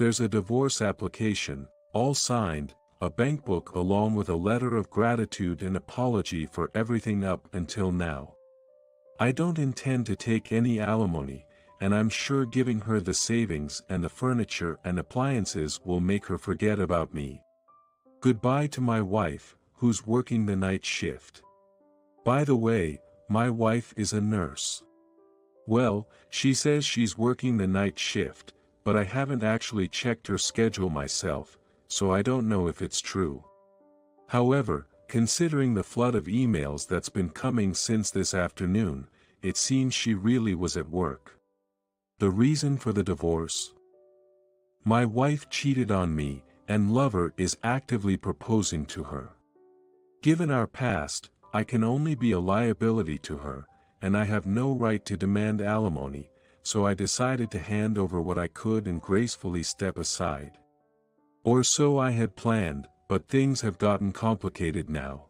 there's a divorce application, all signed, a bank book along with a letter of gratitude and apology for everything up until now. I don't intend to take any alimony, and I'm sure giving her the savings and the furniture and appliances will make her forget about me. Goodbye to my wife, who's working the night shift. By the way, my wife is a nurse. Well, she says she's working the night shift, but I haven't actually checked her schedule myself, so I don't know if it's true. However, considering the flood of emails that's been coming since this afternoon, it seems she really was at work. The reason for the divorce? My wife cheated on me, and lover is actively proposing to her. Given our past, I can only be a liability to her, and I have no right to demand alimony, so I decided to hand over what I could and gracefully step aside. Or so I had planned, but things have gotten complicated now.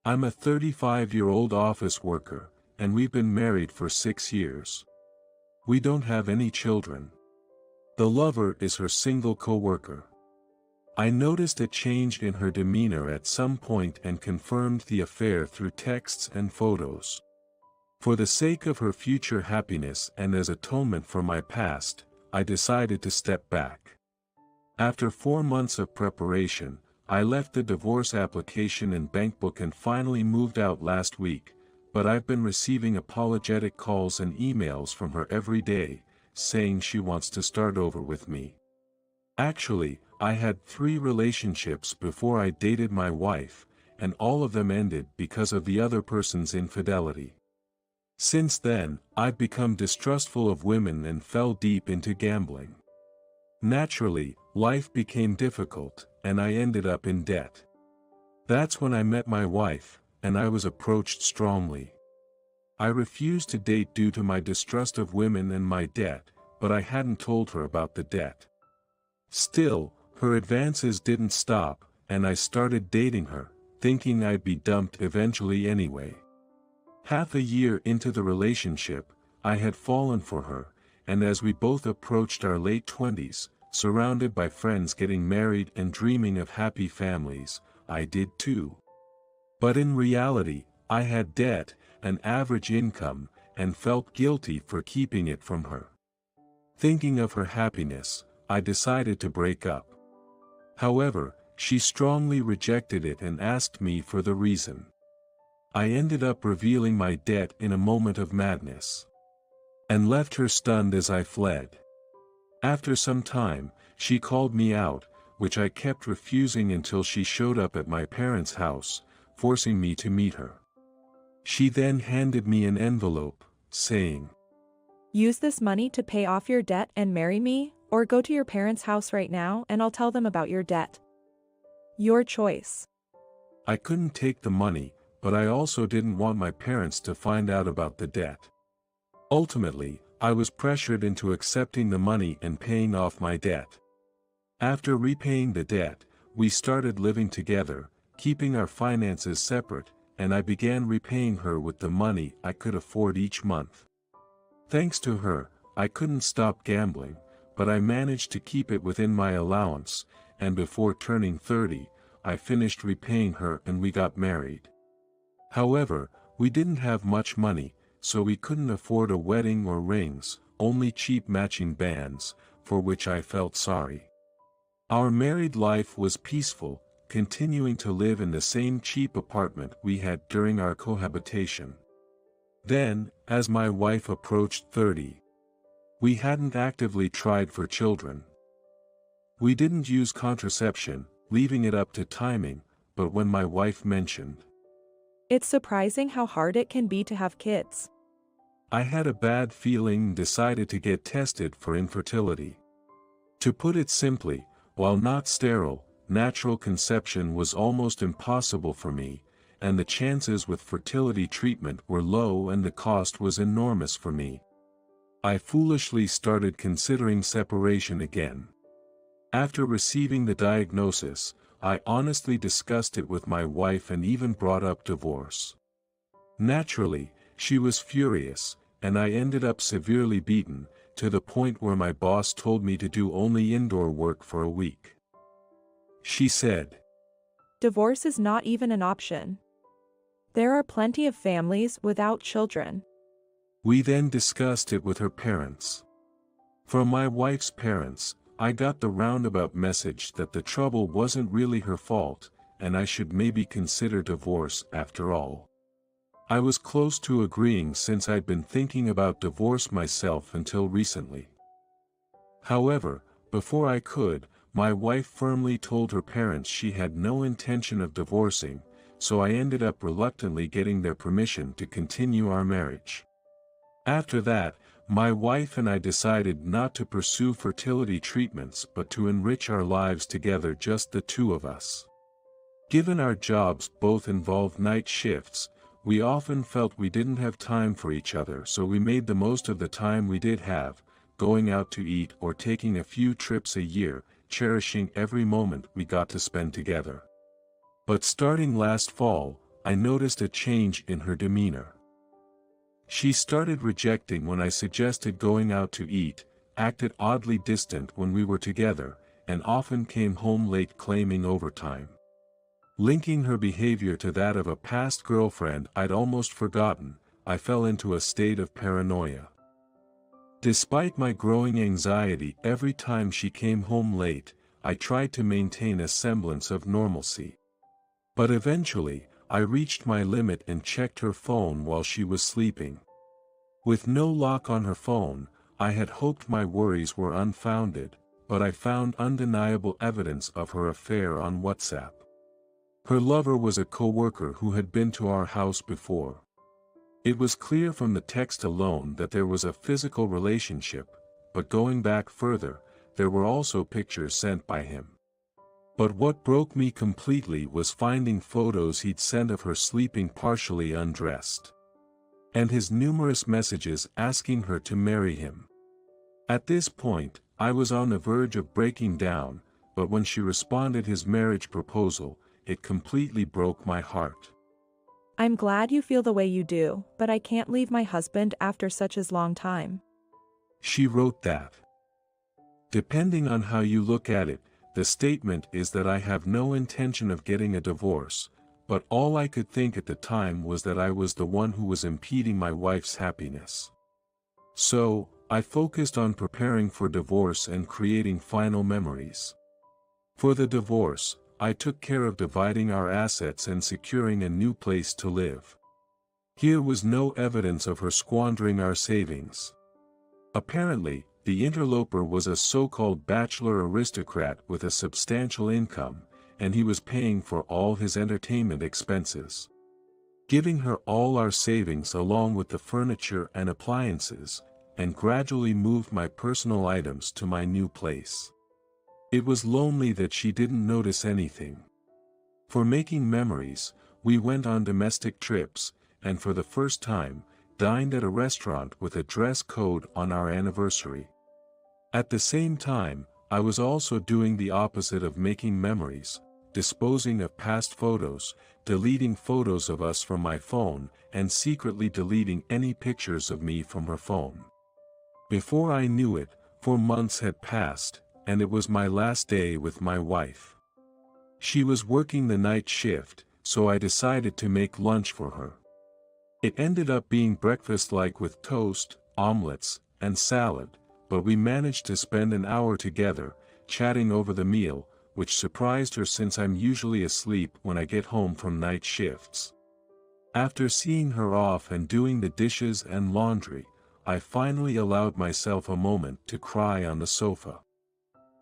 I'm a 35-year-old office worker, and we've been married for 6 years. We don't have any children. The lover is her single co-worker. I noticed a change in her demeanor at some point and confirmed the affair through texts and photos. For the sake of her future happiness and as atonement for my past, I decided to step back. After 4 months of preparation, I left the divorce application and bank book and finally moved out last week, but I've been receiving apologetic calls and emails from her every day, saying she wants to start over with me. Actually, I had 3 relationships before I dated my wife, and all of them ended because of the other person's infidelity. Since then, I've become distrustful of women and fell deep into gambling. Naturally, life became difficult, and I ended up in debt. That's when I met my wife, and I was approached strongly. I refused to date due to my distrust of women and my debt, but I hadn't told her about the debt. Still, her advances didn't stop, and I started dating her, thinking I'd be dumped eventually anyway. Half a year into the relationship, I had fallen for her, and as we both approached our late 20s, surrounded by friends getting married and dreaming of happy families, I did too. But in reality, I had debt, an average income, and felt guilty for keeping it from her. Thinking of her happiness, I decided to break up. However, she strongly rejected it and asked me for the reason. I ended up revealing my debt in a moment of madness, and left her stunned as I fled. After some time, she called me out, which I kept refusing until she showed up at my parents' house, forcing me to meet her. She then handed me an envelope, saying, "Use this money to pay off your debt and marry me, or go to your parents' house right now and I'll tell them about your debt. Your choice." I couldn't take the money, but I also didn't want my parents to find out about the debt. Ultimately, I was pressured into accepting the money and paying off my debt. After repaying the debt, we started living together, keeping our finances separate, and I began repaying her with the money I could afford each month. Thanks to her, I couldn't stop gambling, but I managed to keep it within my allowance, and before turning 30, I finished repaying her and we got married. However, we didn't have much money, so we couldn't afford a wedding or rings, only cheap matching bands, for which I felt sorry. Our married life was peaceful, continuing to live in the same cheap apartment we had during our cohabitation. Then, as my wife approached 30, we hadn't actively tried for children. We didn't use contraception, leaving it up to timing, but when my wife mentioned, "It's surprising how hard it can be to have kids," I had a bad feeling and decided to get tested for infertility. To put it simply, while not sterile, natural conception was almost impossible for me, and the chances with fertility treatment were low and the cost was enormous for me. I foolishly started considering separation again. After receiving the diagnosis, I honestly discussed it with my wife and even brought up divorce. Naturally, she was furious, and I ended up severely beaten, to the point where my boss told me to do only indoor work for a week. She said, Divorce is not even an option. There are plenty of families without children. We then discussed it with her parents. From my wife's parents, I got the roundabout message that the trouble wasn't really her fault, and I should maybe consider divorce after all. I was close to agreeing since I'd been thinking about divorce myself until recently. However, before I could, my wife firmly told her parents she had no intention of divorcing, so I ended up reluctantly getting their permission to continue our marriage. After that, my wife and I decided not to pursue fertility treatments but to enrich our lives together, just the two of us. Given our jobs both involved night shifts, we often felt we didn't have time for each other, so we made the most of the time we did have, going out to eat or taking a few trips a year, cherishing every moment we got to spend together. But starting last fall, I noticed a change in her demeanor. She started rejecting when I suggested going out to eat, acted oddly distant when we were together, and often came home late claiming overtime. Linking her behavior to that of a past girlfriend I'd almost forgotten, I fell into a state of paranoia. Despite my growing anxiety every time she came home late, I tried to maintain a semblance of normalcy. But eventually, I reached my limit and checked her phone while she was sleeping. With no lock on her phone, I had hoped my worries were unfounded, but I found undeniable evidence of her affair on WhatsApp. Her lover was a co-worker who had been to our house before. It was clear from the text alone that there was a physical relationship, but going back further, there were also pictures sent by him. But what broke me completely was finding photos he'd sent of her sleeping partially undressed. And his numerous messages asking her to marry him. At this point, I was on the verge of breaking down, but when she responded his marriage proposal, it completely broke my heart. I'm glad you feel the way you do, but I can't leave my husband after such a long time. She wrote that. Depending on how you look at it, the statement is that I have no intention of getting a divorce, but all I could think at the time was that I was the one who was impeding my wife's happiness. So, I focused on preparing for divorce and creating final memories. For the divorce, I took care of dividing our assets and securing a new place to live. Here was no evidence of her squandering our savings. Apparently, the interloper was a so-called bachelor aristocrat with a substantial income, and he was paying for all his entertainment expenses. Giving her all our savings along with the furniture and appliances, and gradually moved my personal items to my new place. It was lonely that she didn't notice anything. For making memories, we went on domestic trips, and for the first time, dined at a restaurant with a dress code on our anniversary. At the same time, I was also doing the opposite of making memories, disposing of past photos, deleting photos of us from my phone, and secretly deleting any pictures of me from her phone. Before I knew it, 4 months had passed, and it was my last day with my wife. She was working the night shift, so I decided to make lunch for her. It ended up being breakfast-like with toast, omelets, and salad, but we managed to spend an hour together, chatting over the meal, which surprised her since I'm usually asleep when I get home from night shifts. After seeing her off and doing the dishes and laundry, I finally allowed myself a moment to cry on the sofa.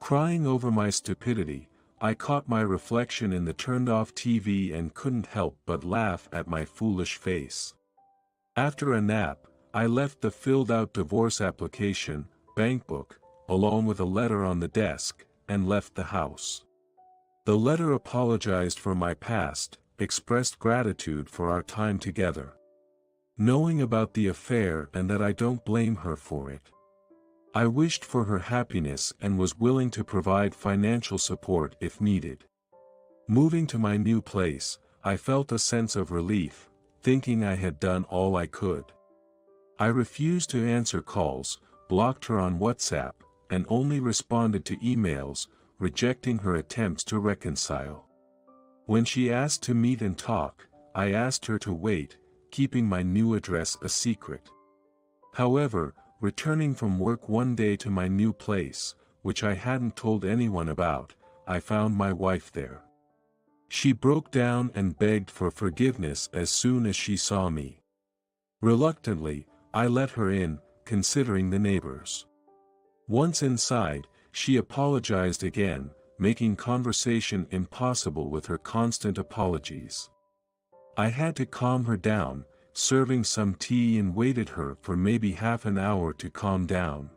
Crying over my stupidity, I caught my reflection in the turned-off TV and couldn't help but laugh at my foolish face. After a nap, I left the filled-out divorce application, bank book, along with a letter on the desk, and left the house. The letter apologized for my past, expressed gratitude for our time together. Knowing about the affair and that I don't blame her for it. I wished for her happiness and was willing to provide financial support if needed. Moving to my new place, I felt a sense of relief, thinking I had done all I could. I refused to answer calls, blocked her on WhatsApp, and only responded to emails, rejecting her attempts to reconcile. When she asked to meet and talk, I asked her to wait, keeping my new address a secret. However, returning from work one day to my new place, which I hadn't told anyone about, I found my wife there. She broke down and begged for forgiveness as soon as she saw me. Reluctantly, I let her in, considering the neighbors. Once inside, she apologized again, making conversation impossible with her constant apologies. I had to calm her down, serving some tea, and waited her for maybe half an hour to calm down.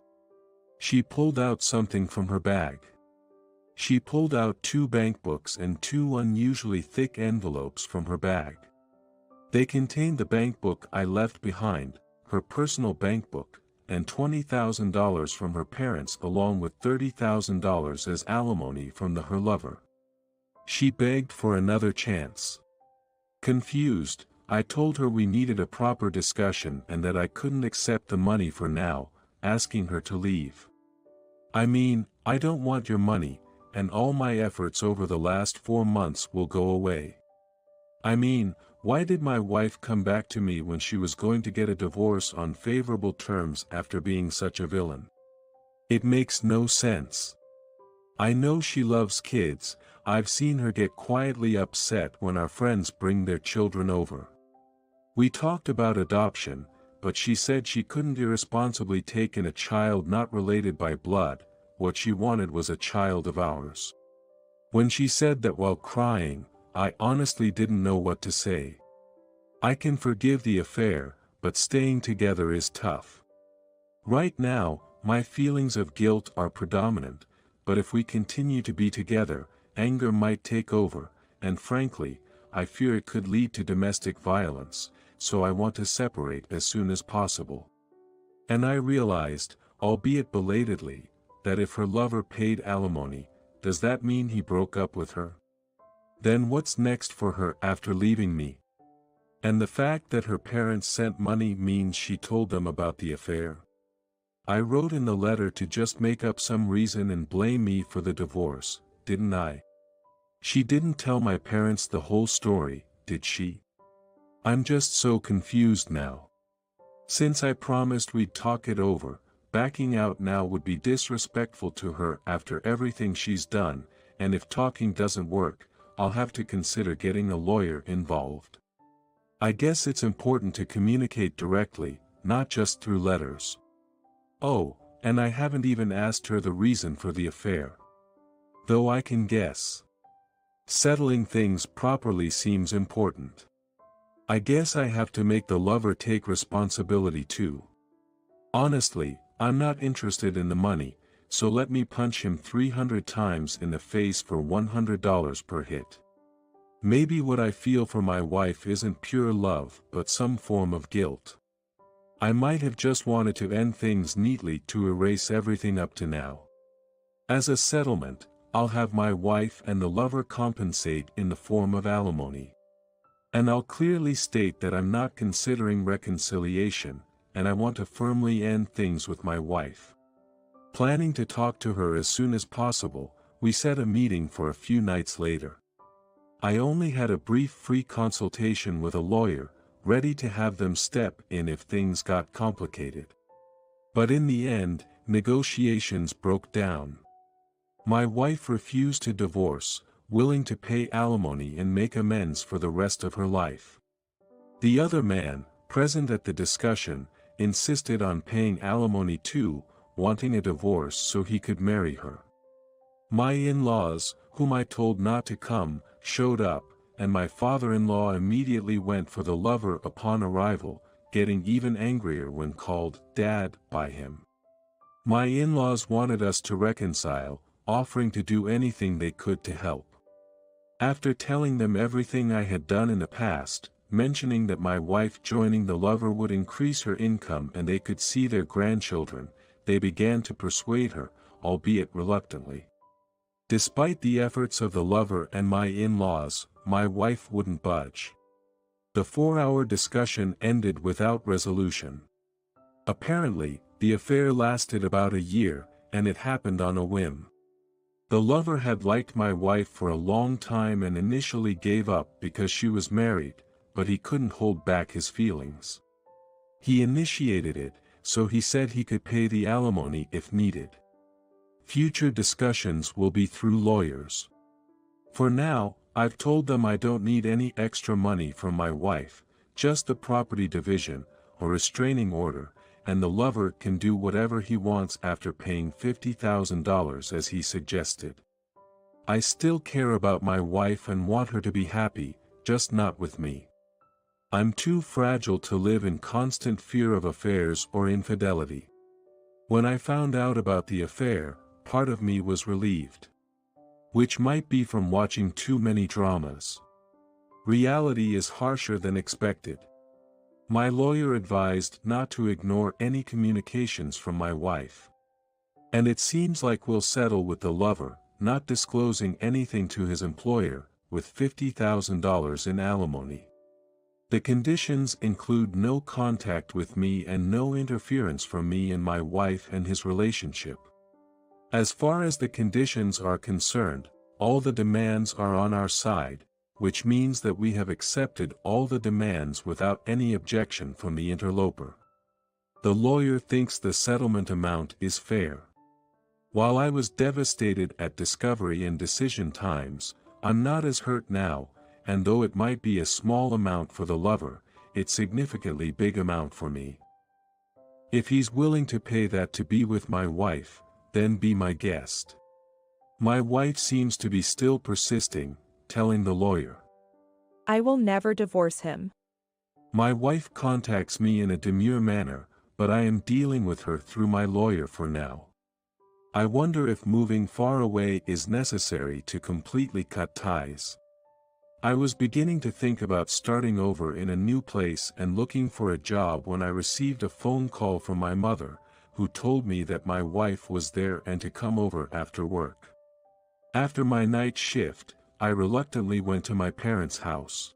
She pulled out something from her bag. She pulled out 2 bank books and 2 unusually thick envelopes from her bag. They contained the bank book I left behind, her personal bank book, and $20,000 from her parents, along with $30,000 as alimony from her lover. She begged for another chance. Confused, I told her we needed a proper discussion and that I couldn't accept the money for now, asking her to leave. I mean, I don't want your money, and all my efforts over the last 4 months will go away. I mean, why did my wife come back to me when she was going to get a divorce on favorable terms after being such a villain? It makes no sense. I know she loves kids. I've seen her get quietly upset when our friends bring their children over. We talked about adoption, but she said she couldn't irresponsibly take in a child not related by blood. What she wanted was a child of ours. When she said that while crying, I honestly didn't know what to say. I can forgive the affair, but staying together is tough. Right now, my feelings of guilt are predominant, but if we continue to be together, anger might take over, and frankly, I fear it could lead to domestic violence, so I want to separate as soon as possible. And I realized, albeit belatedly, that if her lover paid alimony, does that mean he broke up with her? Then what's next for her after leaving me? And the fact that her parents sent money means she told them about the affair. I wrote in the letter to just make up some reason and blame me for the divorce, didn't I? She didn't tell my parents the whole story, did she? I'm just so confused now. Since I promised we'd talk it over, backing out now would be disrespectful to her after everything she's done, and if talking doesn't work, I'll have to consider getting a lawyer involved. I guess it's important to communicate directly, not just through letters. Oh, and I haven't even asked her the reason for the affair. Though I can guess. Settling things properly seems important. I guess I have to make the lover take responsibility too. Honestly, I'm not interested in the money, so let me punch him 300 times in the face for $100 per hit. Maybe what I feel for my wife isn't pure love but some form of guilt. I might have just wanted to end things neatly to erase everything up to now. As a settlement, I'll have my wife and the lover compensate in the form of alimony. And I'll clearly state that I'm not considering reconciliation, and I want to firmly end things with my wife. Planning to talk to her as soon as possible, we set a meeting for a few nights later. I only had a brief free consultation with a lawyer, ready to have them step in if things got complicated. But in the end, negotiations broke down. My wife refused to divorce, willing to pay alimony and make amends for the rest of her life. The other man, present at the discussion, insisted on paying alimony too, wanting a divorce so he could marry her. My in-laws, whom I told not to come, showed up, and my father-in-law immediately went for the lover upon arrival, getting even angrier when called "Dad" by him. My in-laws wanted us to reconcile, offering to do anything they could to help. After telling them everything I had done in the past, mentioning that my wife joining the lover would increase her income and they could see their grandchildren, they began to persuade her, albeit reluctantly. Despite the efforts of the lover and my in-laws, my wife wouldn't budge. The 4-hour discussion ended without resolution. Apparently, The affair lasted about a year, and it happened on a whim. The lover had liked my wife for a long time and initially gave up because she was married, but he couldn't hold back his feelings. He initiated it, so he said he could pay the alimony if needed. Future discussions will be through lawyers. For now, I've told them I don't need any extra money from my wife, just the property division, or restraining order, and the lover can do whatever he wants after paying $50,000 as he suggested. I still care about my wife and want her to be happy, just not with me. I'm too fragile to live in constant fear of affairs or infidelity. When I found out about the affair, part of me was relieved. Which might be from watching too many dramas. Reality is harsher than expected. My lawyer advised not to ignore any communications from my wife. And it seems like we'll settle with the lover, not disclosing anything to his employer, with $50,000 in alimony. The conditions include no contact with me and no interference from me and my wife and his relationship. As far as the conditions are concerned, all the demands are on our side, which means that we have accepted all the demands without any objection from the interloper. The lawyer thinks the settlement amount is fair. While I was devastated at discovery and decision times, I'm not as hurt now, and though it might be a small amount for the lover, it's significantly big amount for me. If he's willing to pay that to be with my wife, then be my guest. My wife seems to be still persisting, telling the lawyer. I will never divorce him. My wife contacts me in a demure manner, but I am dealing with her through my lawyer for now. I wonder if moving far away is necessary to completely cut ties. I was beginning to think about starting over in a new place and looking for a job when I received a phone call from my mother, who told me that my wife was there and to come over after work. After my night shift, I reluctantly went to my parents' house.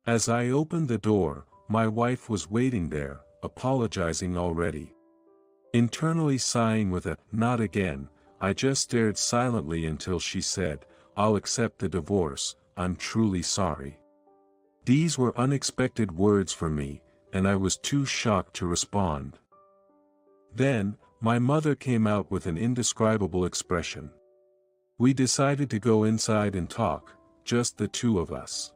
As I opened the door, my wife was waiting there, apologizing already. Internally sighing with a "not again," I just stared silently until she said, "I'll accept the divorce, I'm truly sorry." These were unexpected words for me, and I was too shocked to respond. Then, my mother came out with an indescribable expression. We decided to go inside and talk, just the two of us.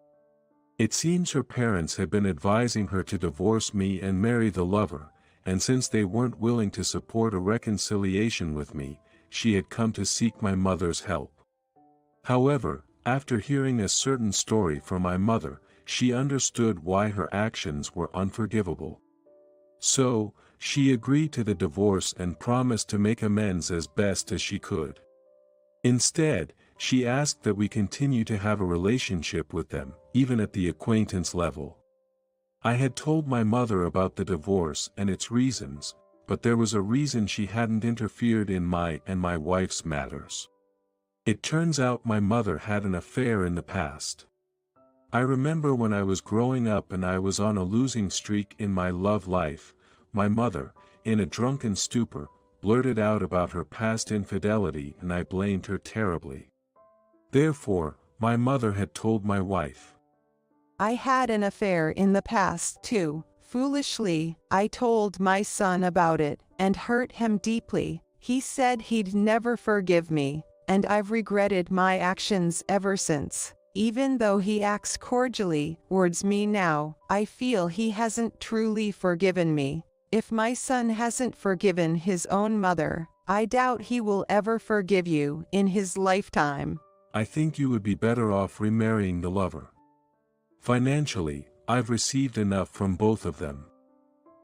It seems her parents had been advising her to divorce me and marry the lover, and since they weren't willing to support a reconciliation with me, she had come to seek my mother's help. However, after hearing a certain story from my mother, she understood why her actions were unforgivable. So, she agreed to the divorce and promised to make amends as best as she could. Instead, she asked that we continue to have a relationship with them, even at the acquaintance level. I had told my mother about the divorce and its reasons, but there was a reason she hadn't interfered in my and my wife's matters. It turns out my mother had an affair in the past. I remember when I was growing up and I was on a losing streak in my love life, my mother, in a drunken stupor, blurted out about her past infidelity and I blamed her terribly. Therefore, my mother had told my wife. I had an affair in the past too. Foolishly, I told my son about it and hurt him deeply. He said he'd never forgive me, and I've regretted my actions ever since. Even though he acts cordially towards me now, I feel he hasn't truly forgiven me. If my son hasn't forgiven his own mother, I doubt he will ever forgive you in his lifetime. I think you would be better off remarrying the lover. Financially, I've received enough from both of them.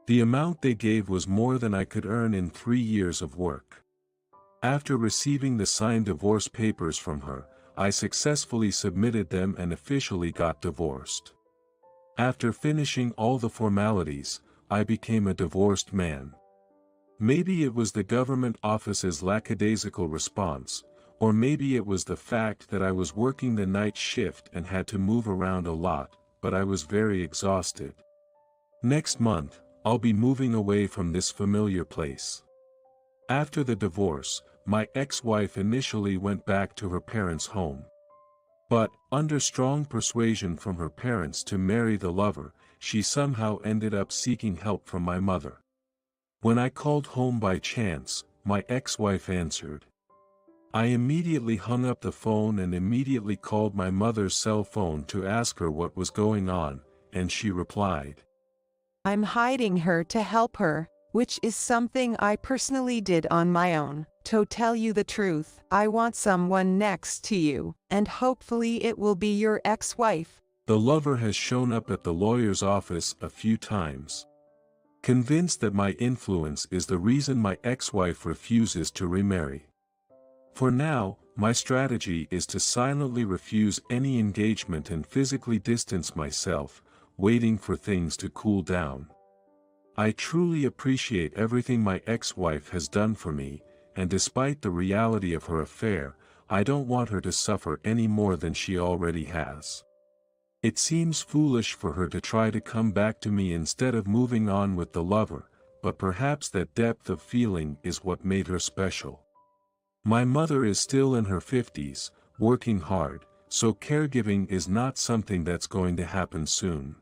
The amount they gave was more than I could earn in 3 years of work. After receiving the signed divorce papers from her, I successfully submitted them and officially got divorced. After finishing all the formalities, I became a divorced man. Maybe it was the government office's lackadaisical response, or maybe it was the fact that I was working the night shift and had to move around a lot, but I was very exhausted. Next month, I'll be moving away from this familiar place. After the divorce, my ex-wife initially went back to her parents' home. But, under strong persuasion from her parents to marry the lover, she somehow ended up seeking help from my mother. When I called home by chance, my ex-wife answered. I immediately hung up the phone and immediately called my mother's cell phone to ask her what was going on, and she replied, I'm hiding her to help her, which is something I personally did on my own. To tell you the truth, I want someone next to you, and hopefully it will be your ex-wife. The lover has shown up at the lawyer's office a few times. Convinced that my influence is the reason my ex-wife refuses to remarry. For now, my strategy is to silently refuse any engagement and physically distance myself, waiting for things to cool down. I truly appreciate everything my ex-wife has done for me, and despite the reality of her affair, I don't want her to suffer any more than she already has. It seems foolish for her to try to come back to me instead of moving on with the lover, but perhaps that depth of feeling is what made her special. My mother is still in her 50s, working hard, so caregiving is not something that's going to happen soon.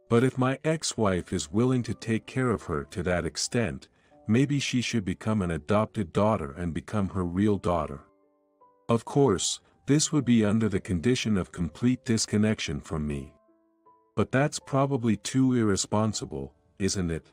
But if my ex-wife is willing to take care of her to that extent, maybe she should become an adopted daughter and become her real daughter. Of course, this would be under the condition of complete disconnection from me. But that's probably too irresponsible, isn't it?